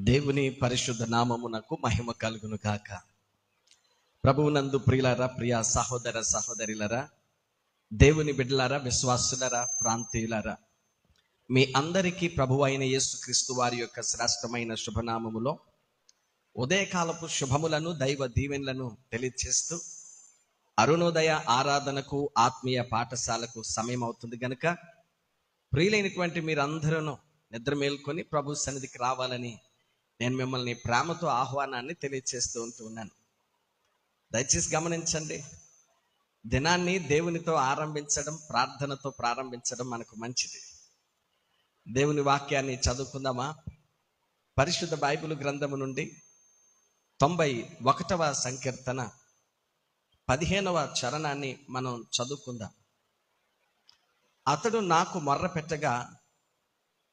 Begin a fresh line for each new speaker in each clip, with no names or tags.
దేవుని పరిశుద్ధ నామమునకు మహిమ కలుగును గాక. ప్రభువునందు ప్రియులారా, ప్రియ సహోదర సహోదరులారా, దేవుని బిడ్డలారా, విశ్వాసులారా, ప్రాంతీయులారా, మీ అందరికీ ప్రభువు అయిన యేసుక్రీస్తు వారి యొక్క శ్రేష్టమైన శుభనామములో ఉదయకాలపు శుభములను, దైవ దీవెనలను తెలియజేస్తూ అరుణోదయ ఆరాధనకు, ఆత్మీయ పాఠశాలకు సమయం అవుతుంది గనుక ప్రియులైనటువంటి మీరందరూ నిద్ర మేల్కొని ప్రభు సన్నిధికి రావాలని నేను మిమ్మల్ని ప్రేమతో ఆహ్వానాన్ని తెలియజేస్తూ ఉన్నాను. దయచేసి గమనించండి, దినాన్ని దేవునితో ఆరంభించడం, ప్రార్థనతో ప్రారంభించడం మనకు మంచిది. దేవుని వాక్యాన్ని చదువుకుందామా? పరిశుద్ధ బైబిల్ గ్రంథము నుండి 91వ సంకీర్తన 15వ చరణాన్ని మనం చదువుకుందాం. అతడు నాకు మొర్ర పెట్టగా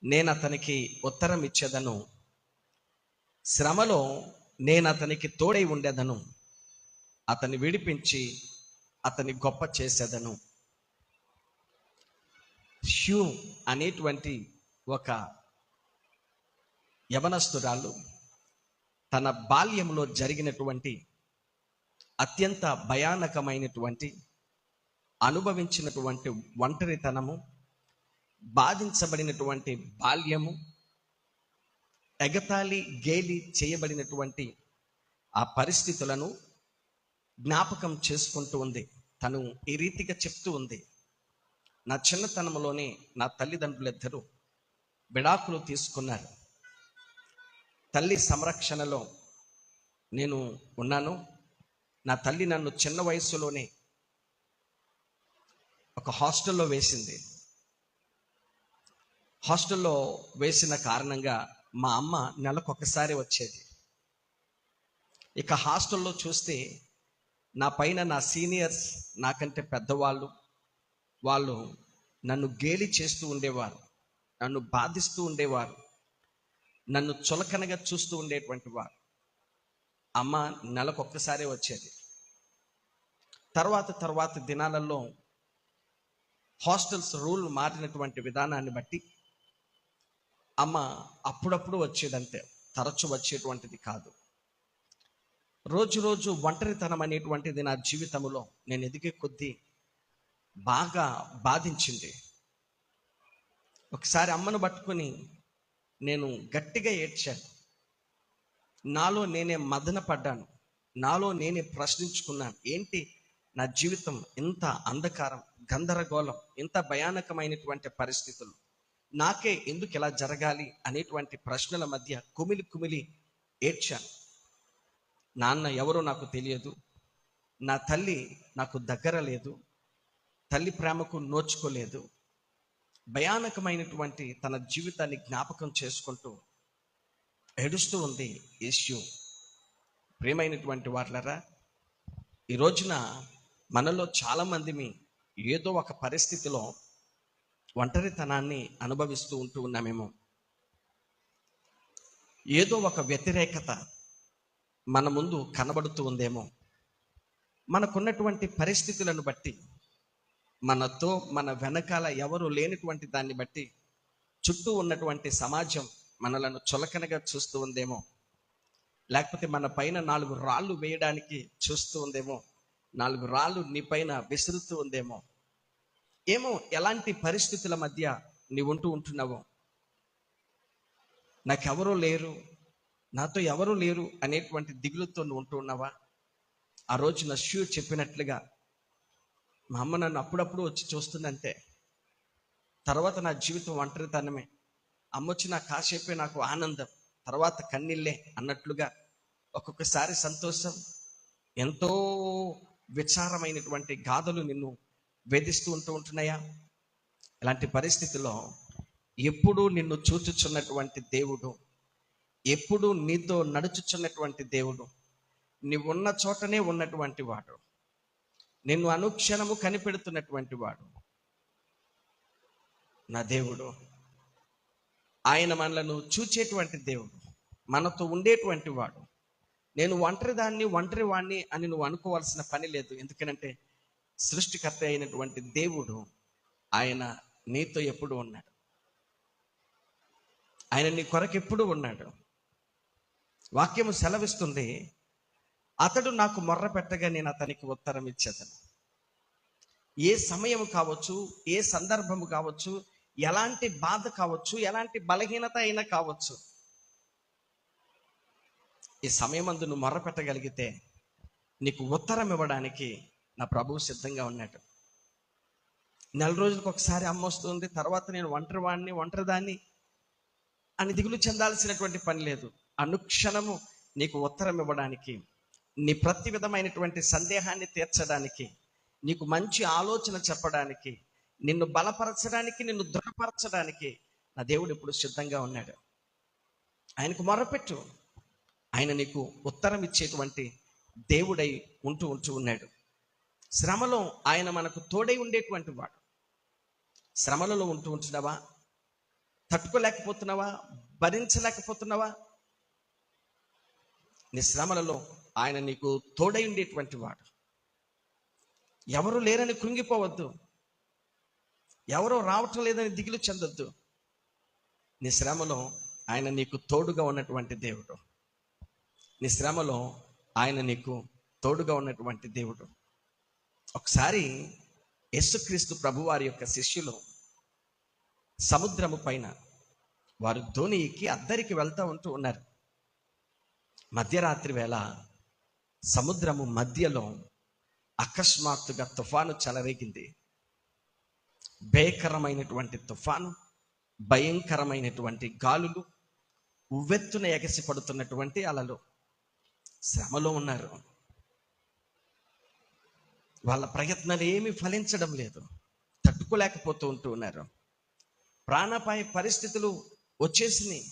నేను అతనికి ఉత్తరం ఇచ్చేదను, శ్రమలో నేను అతనికి తోడై ఉండేదను, అతన్ని విడిపించి అతని గొప్ప చేసేదను. హ్యూ అనేటువంటి ఒక యవనస్తురాలు తన బాల్యంలో జరిగినటువంటి అత్యంత భయానకమైనటువంటి అనుభవించినటువంటి ఒంటరితనము, బాధించబడినటువంటి బాల్యము, ఎగతాళి గేలి చేయబడినటువంటి ఆ పరిస్థితులను జ్ఞాపకం చేసుకుంటూ ఉంది. తను ఈ రీతిగా చెప్తూ ఉంది, నా చిన్నతనంలోనే నా తల్లిదండ్రులిద్దరూ విడాకులు తీసుకున్నారు. తల్లి సంరక్షణలో నేను ఉన్నాను. నా తల్లి నన్ను చిన్న వయసులోనే ఒక హాస్టల్లో వేసింది. హాస్టల్లో వేసిన కారణంగా మా అమ్మ నెలకొకసారి వచ్చేది. ఇక హాస్టల్లో చూస్తే నా పైన నా సీనియర్స్, నాకంటే పెద్దవాళ్ళు, వాళ్ళు నన్ను గేలి చేస్తూ ఉండేవారు, నన్ను బాధిస్తూ ఉండేవారు, నన్ను చులకనగా చూస్తూ ఉండేటువంటి వారు. అమ్మ నెలకొక్కసారి వచ్చేది. తర్వాత దినాలలో హాస్టల్స్ రూల్ మారినటువంటి విధానాన్ని బట్టి అమ్మ అప్పుడప్పుడు వచ్చేదంతే, తరచు వచ్చేటువంటిది కాదు. రోజు ఒంటరితనం అనేటువంటిది నా జీవితంలో నేను ఎదిగే కొద్దీ బాగా బాధించింది. ఒకసారి అమ్మను పట్టుకొని నేను గట్టిగా ఏడ్చాను. నాలో నేనే మదన పడ్డాను, నాలో నేనే ప్రశ్నించుకున్నాను, ఏంటి నా జీవితం ఇంత అంధకారం, గందరగోళం, ఇంత భయానకమైనటువంటి పరిస్థితులు, నాకే ఎందుకు ఇలా జరగాలి అనేటువంటి ప్రశ్నల మధ్య కుమిలి ఏడ్చాను. నాన్న ఎవరో నాకు తెలియదు, నా తల్లి నాకు దగ్గర లేదు, తల్లి ప్రేమకు నోచుకోలేదు. భయానకమైనటువంటి తన జీవితాన్ని జ్ఞాపకం చేసుకుంటూ ఏడుస్తూ ఉంది యేసు. ప్రియమైనటువంటి వారలారా, ఈ రోజున మనలో చాలామంది ఏదో ఒక పరిస్థితిలో ఒంటరితనాన్ని అనుభవిస్తూ ఉన్నామేమో. ఏదో ఒక వ్యతిరేకత మన ముందు కనబడుతూ ఉందేమో. మనకున్నటువంటి పరిస్థితులను బట్టి, మనతో మన వెనకాల ఎవరు లేనటువంటి దాన్ని బట్టి చుట్టూ ఉన్నటువంటి సమాజం మనలను చులకనగా చూస్తూ ఉందేమో. లేకపోతే మన పైన 4 రాళ్ళు వేయడానికి చూస్తూ ఉందేమో, 4 రాళ్ళు నీ పైన విసురుతూ ఉందేమో. ఏమో ఎలాంటి పరిస్థితుల మధ్య నీవు ఉంటున్నావో. నాకెవరూ లేరు, నాతో ఎవరూ లేరు అనేటువంటి దిగులుతో నువ్వు ఉన్నావా? ఆ రోజు నా షూ చెప్పినట్లుగా మా అమ్మ నన్ను అప్పుడప్పుడు వచ్చి చూస్తుందంటే, తర్వాత నా జీవితం ఒంటరితనమే. అమ్మ వచ్చి నాకు కాసేపే నాకు ఆనందం, తర్వాత కన్నీళ్ళే అన్నట్లుగా ఒక్కొక్కసారి సంతోషం, ఎంతో విచారమైనటువంటి గాథలు నిన్ను వేధిస్తూ ఉంటున్నాయా? ఇలాంటి పరిస్థితిలో ఎప్పుడూ నిన్ను చూచుచున్నటువంటి దేవుడు, ఎప్పుడు నీతో నడుచుచున్నటువంటి దేవుడు, నీవు ఉన్న చోటనే ఉన్నటువంటి వాడు, నిన్ను అనుక్షణము కనిపెడుతున్నటువంటి వాడు నా దేవుడు. ఆయన మనలను చూచేటువంటి దేవుడు, మనతో ఉండేటువంటి వాడు. నేను ఒంటరి వాణ్ణి అని నువ్వు అనుకోవాల్సిన పని లేదు. ఎందుకంటే సృష్టికర్త అయినటువంటి దేవుడు ఆయన నీతో ఎప్పుడు ఉన్నాడు. ఆయన నీ కొరకు ఎప్పుడు ఉన్నాడు. వాక్యము సెలవిస్తుంది, అతడు నాకు మొర్ర పెట్టగా నేను అతనికి ఉత్తరం ఇచ్చేదను. ఏ సమయం కావచ్చు, ఏ సందర్భము కావచ్చు, ఎలాంటి బాధ కావచ్చు, ఎలాంటి బలహీనత అయినా కావచ్చు, ఈ సమయమందు నువ్వు మొర్ర పెట్టగలిగితే నీకు ఉత్తరం ఇవ్వడానికి నా ప్రభువు సిద్ధంగా ఉన్నాడు. నెల రోజులకు ఒకసారి అమ్మ వస్తుంది, తర్వాత నేను ఒంటరిదాన్ని అని దిగులు చెందాల్సినటువంటి పని లేదు. అనుక్షణము నీకు ఉత్తరం ఇవ్వడానికి, నీ ప్రతి విధమైనటువంటి సందేహాన్ని తీర్చడానికి, నీకు మంచి ఆలోచన చెప్పడానికి, నిన్ను బలపరచడానికి, నిన్ను దృఢపరచడానికి నా దేవుడు ఇప్పుడు సిద్ధంగా ఉన్నాడు. ఆయనకు మొరపెట్టు, ఆయన నీకు ఉత్తరం ఇచ్చేటువంటి దేవుడై ఉంటూ ఉన్నాడు. శ్రమలో ఆయన మనకు తోడై ఉండేటువంటి వాడు. శ్రమలలో ఉంటున్నావా? తట్టుకోలేకపోతున్నావా? భరించలేకపోతున్నావా? నీ శ్రమలలో ఆయన నీకు తోడై ఉండేటువంటి వాడు. ఎవరు లేరని కృంగిపోవద్దు, ఎవరో రావటం లేదని దిగులు చెందొద్దు. నీ శ్రమలో ఆయన నీకు తోడుగా ఉన్నటువంటి దేవుడు. నీ శ్రమలో ఆయన నీకు తోడుగా ఉన్నటువంటి దేవుడు. ఒకసారి యేసుక్రీస్తు ప్రభువారి యొక్క శిష్యులు సముద్రము పైన వారు ధోని ఎక్కి అద్దరికి వెళ్తూ ఉన్నారు. మధ్యరాత్రి వేళ సముద్రము మధ్యలో అకస్మాత్తుగా తుఫాను చెలరేగింది. భయంకరమైనటువంటి తుఫాను, భయంకరమైనటువంటి గాలులు, ఉవ్వెత్తున ఎగసి పడుతున్నటువంటి అలలు. శ్రమలో ఉన్నారు. వాళ్ళ ప్రయత్నాలు ఏమీ ఫలించడం లేదు, తట్టుకోలేకపోతూ ఉన్నారు. ప్రాణాపాయ పరిస్థితులు వచ్చేసినాయి.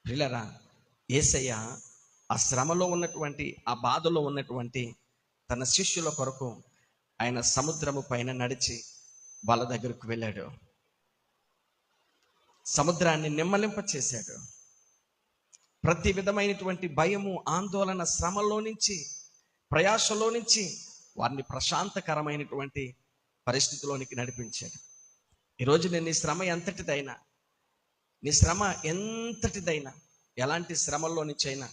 ప్రియులారా, యేసయ్య ఆ శ్రమలో ఉన్నటువంటి, ఆ బాధలో ఉన్నటువంటి తన శిష్యుల కొరకు ఆయన సముద్రము పైన నడిచి వాళ్ళ దగ్గరకు వెళ్ళాడు. సముద్రాన్ని నిమ్మలింప చేశాడు. ప్రతి విధమైనటువంటి భయము, ఆందోళన, శ్రమలో నుంచి, ప్రయాసలో నుంచి వారిని ప్రశాంతకరమైనటువంటి పరిస్థితిలోనికి నడిపించాడు. ఈరోజు నేను నీ శ్రమ ఎంతటిదైనా, నీ శ్రమ ఎంతటిదైనా, ఎలాంటి శ్రమల్లో నుంచి అయినా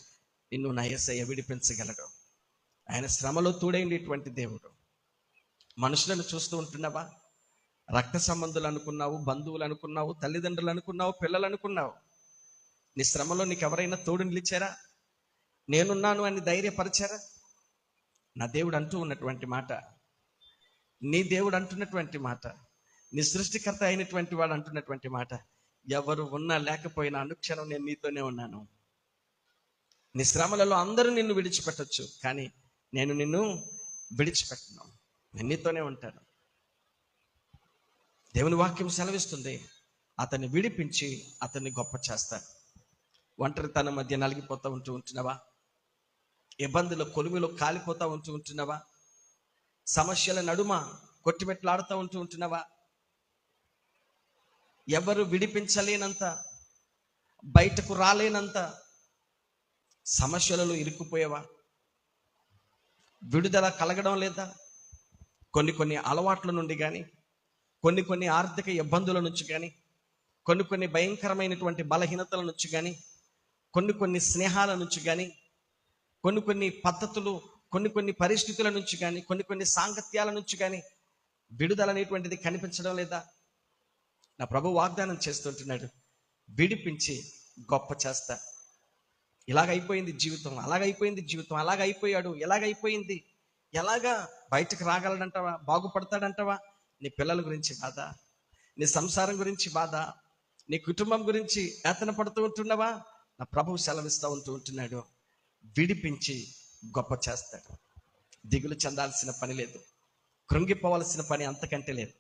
నిన్ను నా యేసయ్య విడిపించగలడు. ఆయన శ్రమలో తోడైనటువంటి దేవుడు. మనుషులను చూస్తూ ఉంటున్నావా? రక్త సంబంధులు అనుకున్నావు, బంధువులు అనుకున్నావు, తల్లిదండ్రులు అనుకున్నావు, పిల్లలు అనుకున్నావు. నీ శ్రమలో నీకు ఎవరైనా తోడు నిలిచారా? నేనున్నాను అని ధైర్యపరిచారా? నా దేవుడు అంటూ ఉన్నటువంటి మాట, నీ దేవుడు అంటున్నటువంటి మాట, నీ సృష్టికర్త అయినటువంటి వాడు అంటున్నటువంటి మాట, ఎవరు ఉన్నా లేకపోయినా అనుక్షణం నేను నీతోనే ఉన్నాను. నీ శ్రమలలో అందరూ నిన్ను విడిచిపెట్టచ్చు, కానీ నేను నిన్ను విడిచిపెట్టను. నేను నీతోనే ఉంటాను. దేవుని వాక్యం సెలవిస్తుంది, అతన్ని విడిపించి అతన్ని గొప్ప చేస్తాను. ఒంటరితనం మధ్య నలిగిపోతూ ఉంటున్నావా? ఇబ్బందుల కొలుమిలో కాలిపోతూ ఉంటున్నావా? సమస్యల నడుమ కొట్టిమెట్లాడుతూ ఉంటున్నావా? ఎవరు విడిపించలేనంత, బయటకు రాలేనంత సమస్యలలో ఇరుక్కుపోయావా? విడుదల కలగడం లేదా? కొన్ని అలవాట్ల నుండి కానీ, కొన్ని ఆర్థిక ఇబ్బందుల నుంచి కానీ, కొన్ని భయంకరమైనటువంటి బలహీనతల నుంచి కానీ, కొన్ని స్నేహాల నుంచి కానీ, కొన్ని పద్ధతులు, కొన్ని పరిస్థితుల నుంచి కానీ, కొన్ని సాంగత్యాల నుంచి కానీ విడుదల అనేటువంటిది కనిపించడం లేదా? నా ప్రభు వాగ్దానం చేస్తుంటున్నాడు, విడిపించి గొప్ప చేస్తా. ఇలాగైపోయింది జీవితం, అలాగైపోయింది జీవితం, అలాగైపోయాడు, ఎలాగైపోయింది, ఎలాగా బయటకు రాగలడంటావా? బాగుపడతాడంటావా? నీ పిల్లల గురించి బాధ, నీ సంసారం గురించి బాధ, నీ కుటుంబం గురించి యాతన పడుతూ ఉంటున్నావా? నా ప్రభువు సెలవిస్తూ ఉంటున్నాడు, విడిపించి గొప్ప చేస్తాడు. దిగులు చెందాల్సిన పని లేదు, కృంగిపోవలసిన పని అంతకంటే లేదు.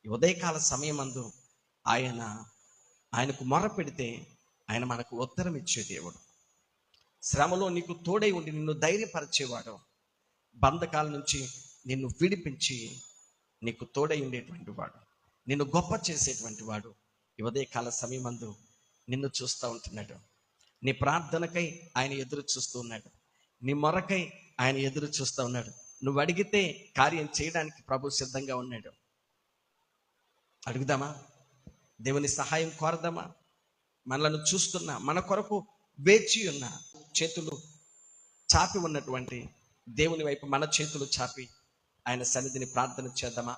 ఈ ఉదయకాల సమయమందు ఆయనకు మొర పెడితే ఆయన మనకు ఉత్తరం ఇచ్చే దేవుడు. శ్రమలో నీకు తోడై ఉండి నిన్ను ధైర్యపరిచేవాడు, బంధకాల నుంచి నిన్ను విడిపించి నీకు తోడై ఉండేటువంటి వాడు, నిన్ను గొప్ప చేసేటువంటి వాడు ఈ ఉదయకాల సమయమందు నిన్ను చూస్తూ ఉంటున్నాడు. నీ ప్రార్థనకై ఆయన ఎదురు చూస్తూ ఉన్నాడు, నీ మొరకై ఆయన ఎదురు చూస్తూ ఉన్నాడు. నువ్వు అడిగితే కార్యం చేయడానికి ప్రభు సిద్ధంగా ఉన్నాడు. అడుగుదామా? దేవుని సహాయం కోరదామా? మనలను చూస్తున్నా, మన కొరకు వేచి ఉన్న చేతులు చాపి ఉన్నటువంటి దేవుని వైపు మన చేతులు చాపి ఆయన సన్నిధిని ప్రార్థన చేద్దామా?